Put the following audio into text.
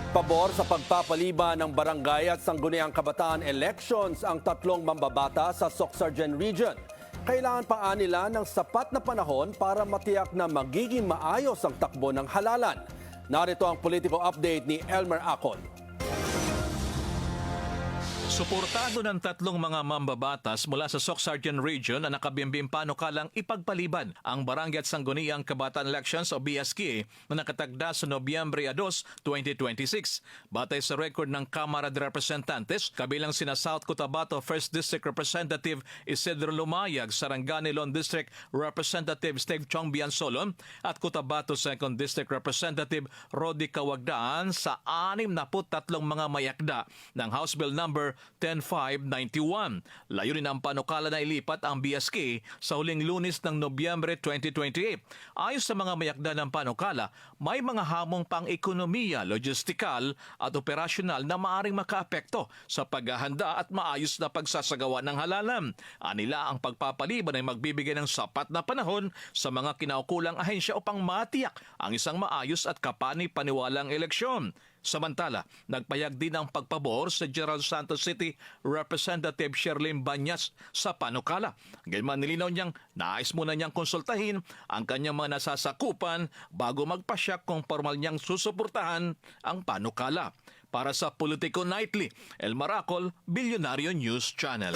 Pabor sa pagpapaliban ng barangay at sangguniang kabataan elections ang tatlong mambabata sa Socsargen Region. Kailangan pa nila ng sapat na panahon para matiyak na magiging maayos ang takbo ng halalan. Narito ang political update ni Elmer Acol. Suportado ng tatlong mga mambabatas mula sa Socsargen Region na nakabimbing panukalang ipagpaliban ang Barangay at Sangguniang Kabataan Elections o BSK na nakatagda sa Nobyembre 2, 2026. Batay sa record ng Kamara de Representantes, kabilang sina South Cotabato 1st District Representative Isidro Lumayag, Sarangani Lone District Representative Steve Chong Biansolon at Cotabato 2nd District Representative Rodi Kawagdaan sa 63 mga mayakda ng House Bill number 10591. Layunin ang panukala na ilipat ang BSK sa huling Lunes ng Nobyembre 2028. Ayon sa mga mayakda ng panukala, may mga hamong pang-ekonomiya, logistikal at operasyonal na maaring makaapekto sa paghahanda at maayos na pagsasagawa ng halalan. Anila ang pagpapaliban ay magbibigay ng sapat na panahon sa mga kinaukulang ahensya upang matiyak ang isang maayos at kapani-paniwalang eleksyon. Samantala, nagpayag din ng pagpabor sa General Santos City Representative Sherlyn Banyas sa panukala. Gayunman nilinaw niyang nais muna niyang konsultahin ang kanyang mga nasasakupan bago magpasyak kung formal niyang susuportahan ang panukala. Para sa Politico Nightly, Elmer Acol, Bilyonaryo News Channel.